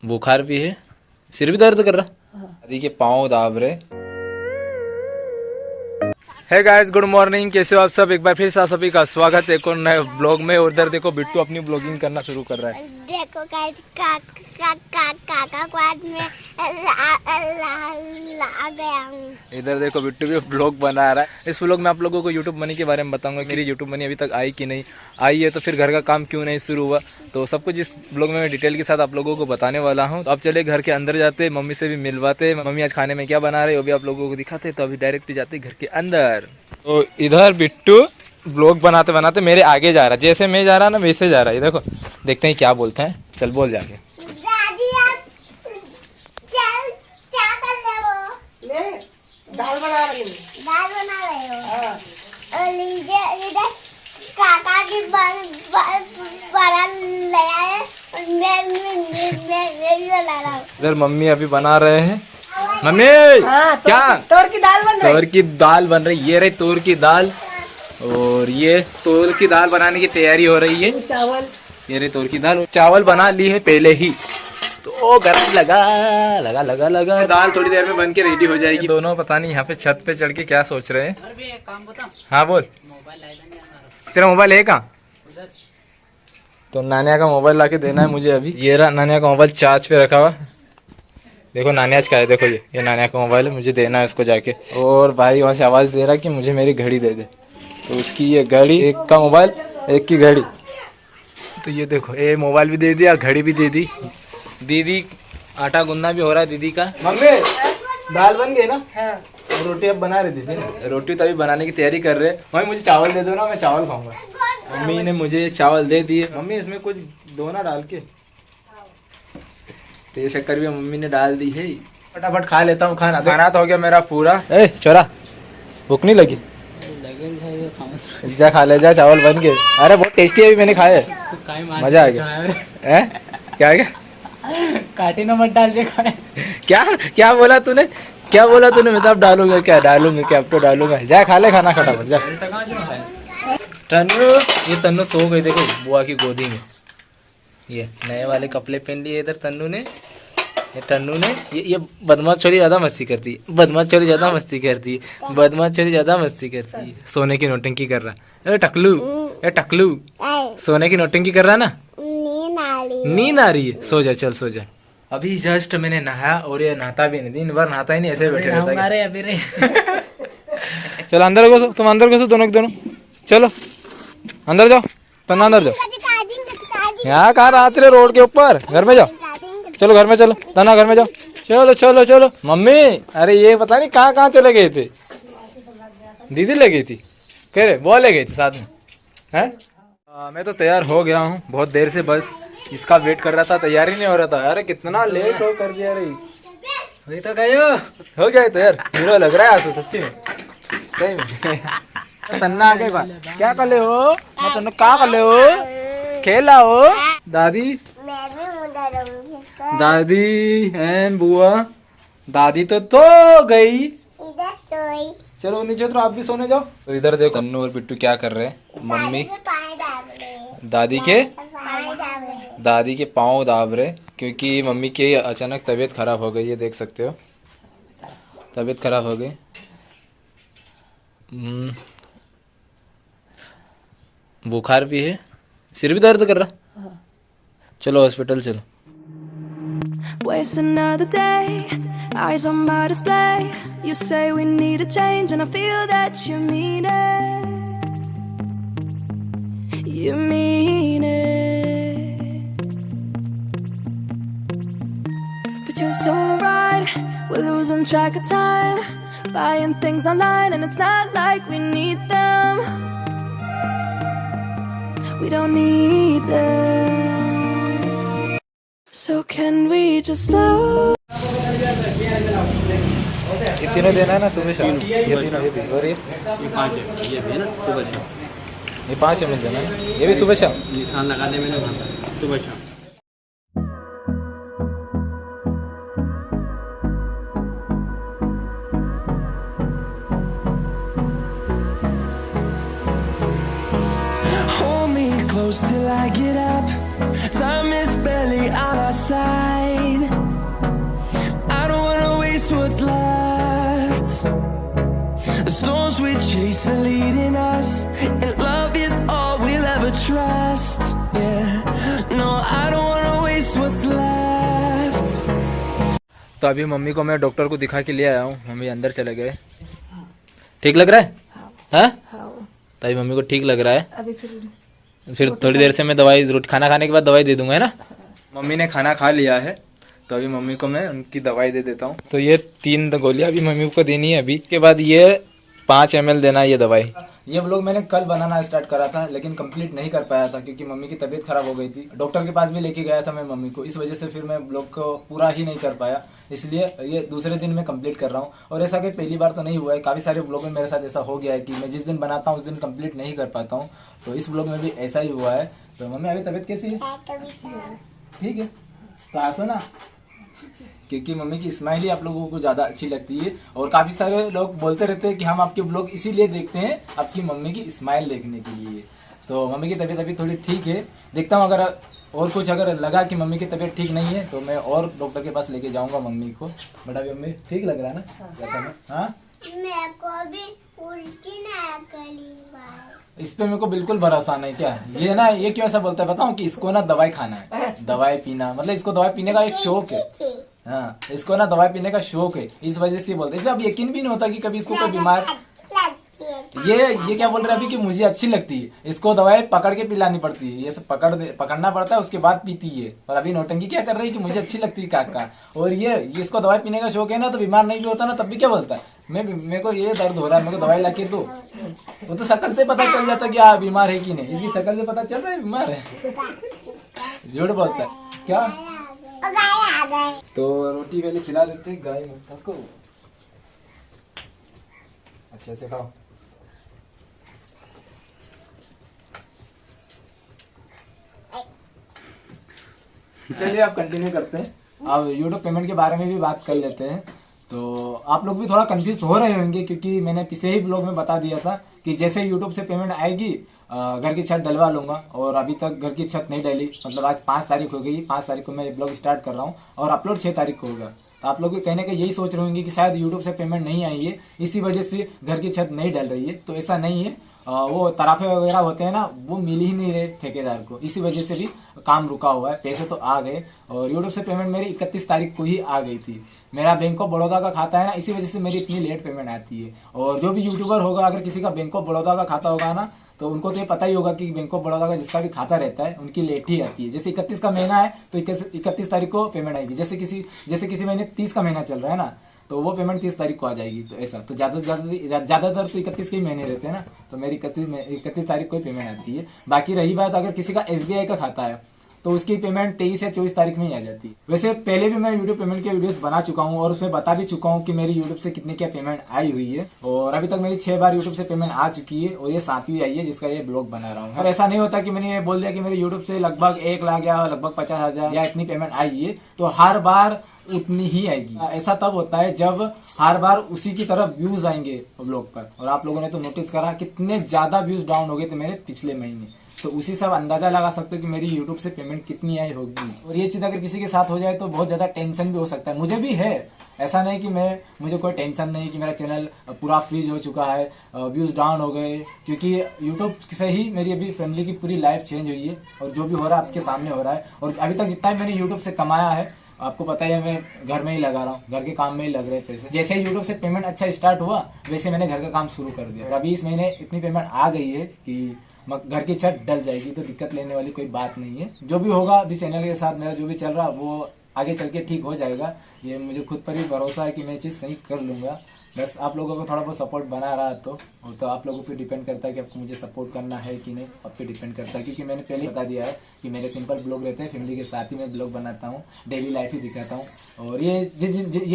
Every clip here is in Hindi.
बुखार भी है, सिर भी दर्द कर रहा। दादी के पाँव दाब रहे। है गाइस, गुड मॉर्निंग, कैसे हो आप सब। एक बार फिर से आप सभी का स्वागत है एक और नए ब्लॉग में। और इधर देखो बिट्टू अपनी ब्लॉगिंग करना शुरू कर रहा है। देखो गाइस, काका को आज मैं ला गया हूँ। इधर देखो बिट्टू भी ब्लॉग बना रहा है। इस ब्लॉग में आप लोगों को यूट्यूब मनी के बारे में बताऊंगा। मेरी यूट्यूब मनी अभी तक आई कि नहीं आई है, तो फिर घर का काम क्यों नहीं शुरू हुआ, तो सब कुछ इस ब्लॉग में मैं डिटेल के साथ आप लोगों को बताने वाला हूँ। तो अब चले घर के अंदर जाते, मम्मी से भी मिलवाते, मम्मी आज खाने में क्या बना रहे वो भी आप लोगों को दिखाते। तो अभी डायरेक्ट जाते घर के अंदर। तो इधर बिट्टू ब्लॉग बनाते बनाते मेरे आगे जा रहा है, जैसे मैं जा रहा ना वैसे जा रहा है। देखो देखते हैं क्या बोलते हैं। चल बोल जाके। दादी आप क्या कर रहे हो? मैं दाल बना रही हूँ। दाल बना रहे हो? हाँ। और इधर काका की बना ले आए और मैं भी बना रहा हूँ। इधर मम्मी अभी बना रहे हैं। मम्मी हाँ, क्या तोर की दाल बन रही तोर की दाल बन रही। ये रही तोर की दाल, और ये तोर की दाल बनाने की तैयारी हो रही है। चावल। ये रही तोर की दाल, चावल बना ली है पहले ही, तो गरम लगा। दाल थोड़ी देर में बन के रेडी हो जाएगी। दोनों पता नहीं यहाँ पे छत पे चढ़ के क्या सोच रहे हैं। हाँ बोल, तेरा मोबाइल है कहाँ? तो नानिया का मोबाइल लाके देना है मुझे अभी। ये रहा नानिया का मोबाइल चार्ज पे रखा हुआ। देखो नानिया का है, देखो ये नानिया का मोबाइल है, मुझे देना है उसको जाके। और भाई वहाँ से आवाज़ दे रहा कि मुझे मेरी घड़ी दे दे, तो उसकी ये घड़ी, एक का मोबाइल एक की घड़ी। तो ये देखो ये मोबाइल भी दे दिया, घड़ी भी दे दी। दीदी आटा गूंदना भी हो रहा है दीदी का। मम्मी दाल बन गई ना? हाँ। और रोटी अब बना रही दीदी ना, रोटी तभी बनाने की तैयारी कर रहे हैं। मम्मी मुझे चावल दे दो ना, मैं चावल खाऊंगा। मम्मी ने मुझे चावल दे दिए। मम्मी इसमें कुछ दो ना डाल के। तेज शक्कर भी मम्मी ने डाल दी है। फटाफट खा लेता हूँ खाना। खाना तो हो गया मेरा पूरा। ए छोरा, भूख नहीं लगी? जा खा ले जा, चावल बन गए। अरे बहुत टेस्टी है, मैंने खाए, मजा आ गया। क्या क्या काटे न मत डाल दे खाए। क्या क्या बोला तूने? क्या बोला तूने? मैं तो अब डालूंगा। क्या डालूंगा? क्या अब तो डालूंगा। जा खा ले खाना फटाफट जा। तन्नू, ये तन्नू सो गई देखो बुआ की गोदी में। ये नए वाले कपड़े पहन लिए इधर तन्नू ने। ये तन्नू ने ये बदमाश छोरी ज्यादा मस्ती करती है। बदमाश छोरी ज्यादा मस्ती करती है। बदमाश छोरी ज्यादा मस्ती करती है। सोने की नौटंकी कर रहा। ए टकलू, ए टकलू, सोने की नौटंकी कर रहा ना। नींद आ रही है, सो जा, चल सो जा। अभी जस्ट मैंने नहाया, और ये नहाता भी नहीं, दिन भर नहाता ही नहीं, ऐसे बैठे रहता है। चलो अंदर घुसो, तुम अंदर घुसो दोनों के दोनों। चलो अंदर जाओ, तना अंदर जाओ। यहाँ कहाँ रात रे, रोड के ऊपर। घर में जाओ, चलो घर में चलो, तना घर में जाओ। चलो चलो चलो। मम्मी अरे ये पता नहीं कहाँ कहाँ चले गए थे। दीदी ले गई थी, कह रहे वो ले गई थी साथ में है। मैं तो तैयार हो गया हूँ बहुत देर से, बस इसका वेट कर रहा था, तैयार ही नहीं हो रहा था। अरे कितना लेट हो कर दिया रे। वही तो गए हो गया तो यार, हीरो लग रहा है आंसू सच्ची में, सही में। तन्ना आगे क्या कर ले हो? तन्नू क्या कर ले हो? खेला हो? दादी दादी एंड बुआ। दादी तो गई। चलो नीचे तो आप भी सोने जाओ। तो इधर देखो तन्नू और बिट्टू क्या कर रहे हैं। मम्मी दादी के पाँव दाब रहे, क्योंकि मम्मी की अचानक तबीयत खराब हो गई है। देख सकते हो तबीयत खराब हो गई। बुखार भी है, सिर भी दर्द कर रहा। चलो हॉस्पिटल चलो। Waste another day, eyes on my display. You say we need a change and I feel that you mean it. You mean it. But you're so right, we're losing track of time, buying things online and it's not like we need them. We don't need them. So can we just slow? ये तीनों देना है ना सुबह शाम। ये तीनों ये भी, और ये 5 है, ये भी है ना सुबह शाम। ये 5 ml देना है, ये भी सुबह शाम। निशान लगा दे मैंने वहाँ पर, सुबह शाम। Hold me close till I get up. Time is barely on our side. chase the leading us, and love is all we'll ever trust. Yeah, no, I don't wanna waste what's left. तो अभी मम्मी को मैं डॉक्टर को दिखा के ले आया हूँ। मम्मी अंदर चले गए। ठीक लग रहा है? हाँ? तो अभी मम्मी को ठीक लग रहा है। अभी फिर थोड़ी देर से मैं दवाई खाना खाने के बाद दवाई दे दूंगा, है ना। मम्मी ने खाना खा लिया है, तो अभी मम्मी को मैं उनकी दवाई दे देता हूँ। तो ये 3 गोलियां अभी मम्मी को देनी है। अभी के बाद ये 5 ml देना है ये दवाई। ये व्लॉग मैंने कल बनाना स्टार्ट करा था, लेकिन कंप्लीट नहीं कर पाया था क्योंकि मम्मी की तबीयत खराब हो गई थी। डॉक्टर के पास भी लेके गया था मैं मम्मी को, इस वजह से फिर मैं व्लॉग को पूरा ही नहीं कर पाया। इसलिए ये दूसरे दिन मैं कंप्लीट कर रहा हूँ। और ऐसा कि पहली बार तो नहीं हुआ है, काफी सारे व्लॉग में मेरे साथ ऐसा हो गया है कि मैं जिस दिन बनाता हूँ उस दिन कंप्लीट नहीं कर पाता हूँ। तो इस व्लॉग में भी ऐसा ही हुआ है। तो मम्मी अभी तबीयत कैसी है? ठीक है, तो हंसो ना, क्योंकि मम्मी की स्माइल ही आप लोगों को ज्यादा अच्छी लगती है। और काफी सारे लोग बोलते रहते हैं कि हम आपके ब्लॉग इसीलिए देखते हैं, आपकी मम्मी की स्माइल देखने के लिए। सो मम्मी की तबीयत अभी थोड़ी ठीक है। देखता हूँ अगर और कुछ अगर लगा कि मम्मी की तबीयत ठीक नहीं है तो मैं और डॉक्टर के पास लेके जाऊंगा मम्मी को। बट अभी मम्मी ठीक लग रहा है ना? हाँ, मेरे को भी उल्टी ना करी। इस पे मेरे को बिल्कुल भरोसा नहीं। क्या ये ना, ये क्यों ऐसा बोलता है बताऊं कि इसको ना दवाई खाना है, दवाई पीना, मतलब इसको दवाई पीने का एक शौक है। हाँ, इसको ना दवाई पीने का शौक है, इस वजह से बोलते हैं। अब यकीन भी नहीं होता कि कभी इसको कोई बीमार, ये क्या बोल रहे हैं अभी कि मुझे अच्छी लगती है, इसको दवाई पकड़ के पिलानी पड़ती है, ये सब पकड़ना पड़ता है, उसके बाद पीती है। और अभी नौटंकी क्या कर रही है कि मुझे अच्छी लगती है काका। और ये इसको दवाई पीने का शौक है ना, तो बीमार नहीं भी होता ना तब भी क्या बोलता है मेरे को ये दर्द हो रहा है, मेरे को दवाई लाके दो। वो तो शक्ल से पता चल जाता है कि हाँ बीमार है कि नहीं, इसकी शक्ल से पता चल रहा है बीमार है। झूठ बोलता है क्या? तो रोटी पहले खिला देते गाय माता को, अच्छे से खाओ। चलिए आप कंटिन्यू करते हैं। अब यूट्यूब पेमेंट के बारे में भी बात कर लेते हैं। तो आप लोग भी थोड़ा कंफ्यूज हो रहे होंगे क्योंकि मैंने पिछले ही ब्लॉग में बता दिया था कि जैसे यूट्यूब से पेमेंट आएगी घर की छत डलवा लूंगा। और अभी तक घर की छत नहीं डली, मतलब आज 5 तारीख हो गई। 5 तारीख को मैं ब्लॉग स्टार्ट कर रहा हूँ और अपलोड 6 तारीख को होगा। तो आप लोग कहीं ना कहीं यही सोच रहे होंगे कि शायद यूट्यूब से पेमेंट नहीं आई है, इसी वजह से घर की छत नहीं डल रही है। तो ऐसा नहीं है, वो तराफे वगैरह होते हैं ना, वो मिल ही नहीं रहे ठेकेदार को, इसी वजह से भी काम रुका हुआ है। पैसे तो आ गए और यूट्यूब से पेमेंट मेरी 31 तारीख को ही आ गई थी। मेरा बैंक ऑफ बड़ौदा का खाता है ना, इसी वजह से मेरी इतनी लेट पेमेंट आती है। और जो भी यूट्यूबर होगा, अगर किसी का बैंक ऑफ बड़ौदा का खाता होगा ना, तो उनको तो ये पता ही होगा कि बैंक ऑफ बड़ौदा का जिसका भी खाता रहता है उनकी लेट ही आती है। जैसे 31 का महीना है तो 31 तारीख को पेमेंट आएगी। जैसे किसी महीने 30 का महीना चल रहा है ना, तो वो पेमेंट 30 तारीख को आ जाएगी। तो ऐसा तो ज्यादातर तो 31 के ही महीने रहते हैं ना, तो मेरी 31 तारीख को ही पेमेंट आती है। बाकी रही बात अगर किसी का SBI का खाता है तो उसकी पेमेंट 23 या 24 तारीख में ही आ जाती है। वैसे पहले भी मैं यूट्यूब पेमेंट के वीडियोस बना चुका हूँ और उसमें बता भी चुका हूँ कि मेरी यूट्यूब से कितनी क्या पेमेंट आई हुई है। और अभी तक मेरी 6 बार यूट्यूब से पेमेंट आ चुकी है और ये 7वीं आई है जिसका ये ब्लॉग बना रहा हूँ। और ऐसा नहीं होता कि मैंने ये बोल दिया कि मेरे यूट्यूब से लगभग 1 लाख या लगभग 50,000 या इतनी पेमेंट आई है, तो हर बार उतनी ही आएगी। ऐसा तब होता है जब हर बार उसी की तरफ व्यूज आएंगे ब्लॉग पर। और आप लोगों ने तो नोटिस करा कितने ज्यादा व्यूज डाउन हो गए थे मेरे पिछले महीने, तो उसी से आप अंदाजा लगा सकते हो कि मेरी यूट्यूब से पेमेंट कितनी आई होगी। और ये चीज अगर किसी के साथ हो जाए तो बहुत ज्यादा टेंशन भी हो सकता है, मुझे भी है। ऐसा नहीं कि मुझे कोई टेंशन नहीं कि मेरा चैनल पूरा फ्रीज हो चुका है, व्यूज डाउन हो गए, क्योंकि यूट्यूब से ही मेरी अभी फैमिली की पूरी लाइफ चेंज हुई है। और जो भी हो रहा है आपके सामने हो रहा है। और अभी तक जितना भी मैंने यूट्यूब से कमाया है, आपको पता है मैं घर में ही लगा रहा हूँ, घर के काम में ही लग रहे पैसे। जैसे ही यूट्यूब से पेमेंट अच्छा स्टार्ट हुआ वैसे मैंने घर का काम शुरू कर दिया। और अभी इस महीने इतनी पेमेंट आ गई है कि घर की छत डल जाएगी, तो दिक्कत लेने वाली कोई बात नहीं है। जो भी होगा अभी चैनल के साथ मेरा जो भी चल रहा वो आगे चल के ठीक हो जाएगा। ये मुझे खुद पर भी भरोसा है कि मैं चीज सही कर लूंगा। बस आप लोगों को थोड़ा बहुत सपोर्ट बना रहा तो आप लोगों पे डिपेंड करता है कि आपको मुझे सपोर्ट करना है कि नहीं, आप पे डिपेंड करता है। क्योंकि मैंने पहले बता दिया है कि मेरे सिंपल ब्लॉग रहते हैं, फैमिली के साथ ही मैं ब्लॉग बनाता हूँ, डेली लाइफ ही दिखाता हूँ। और ये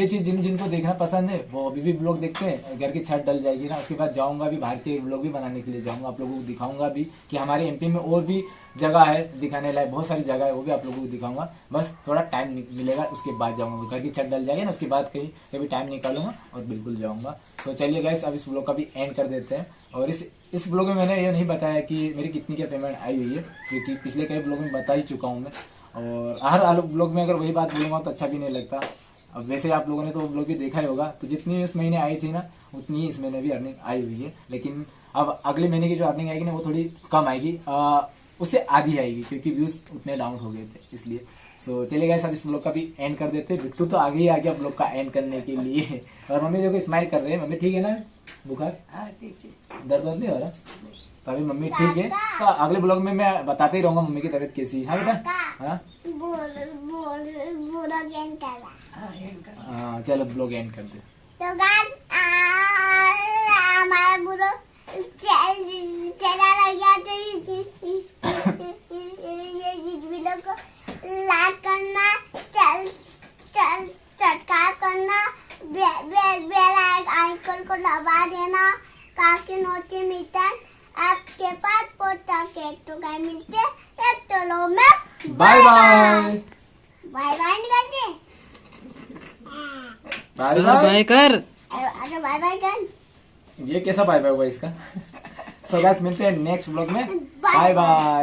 चीज जिनको देखना पसंद है वो अभी भी ब्लॉग देखते हैं। घर की छत डल जाएगी ना, उसके बाद जाऊंगा भी बाहर के ब्लॉग भी बनाने के लिए जाऊंगा, आप लोगों को दिखाऊंगा भी कि हमारे MP में और भी जगह है दिखाने लायक, बहुत सारी जगह है, वो भी आप लोगों को दिखाऊंगा। बस थोड़ा टाइम मिलेगा, उसके बाद जाऊंगा। घर की छत डल जाएगी ना, उसके बाद कभी टाइम निकालूंगा और बिल्कुल जाऊंगा। तो चलिए गाइस, अब इस ब्लॉग का भी एंड कर देते हैं। और इस ब्लॉग में मैंने ये नहीं बताया कि मेरी कितनी क्या पेमेंट आई हुई है, क्योंकि पिछले कई ब्लॉग में बता ही चुका हूँ मैं। और हर ब्लॉग में अगर वही बात बोलूंगा तो अच्छा भी नहीं लगता। अब वैसे आप लोगों ने तो ब्लॉग भी देखा ही होगा, तो जितनी उस महीने आई थी ना उतनी ही इस महीने भी अर्निंग आई हुई है। लेकिन अब अगले महीने की जो अर्निंग आएगी ना वो थोड़ी कम आएगी, उससे आधी आएगी क्योंकि व्यूज उतने डाउन हो गए थे इसलिए। सो चलिए गाइस अब इस ब्लॉग का भी एंड कर देते। बिट्टू तो आगे ही आ गया ब्लॉग का एंड करने के लिए। और मम्मी जो कि स्माइल कर रहे हैं। मम्मी ठीक है ना? बुखार दर्द नहीं हो रहा? तो अभी मम्मी ठीक है। तो अगले ब्लॉग में मैं बताते ही रहूंगा मम्मी की तबीयत कैसी है। हाँ बेटा? हाँ बोलो गेम करा। हाँ चलो ब्लॉग एंड कर दे। तो गाइस हमारा बोलो चला गया तो इस वीडियो को लाइक करना, सब्सक्राइब करना, बेल आइकन को दबा देना ताकि नोटिफिकेशन आपके पास पहुंच सके। तो गाइस मिलते हैं, चलो मैं बाय बाय बाय बाय निकल दे। बाय बाय कर अरे बाय बाय कर। ये कैसा बाय बाय हुआ इसका? सो गाइस मिलते हैं नेक्स्ट ब्लॉग में। Bye bye.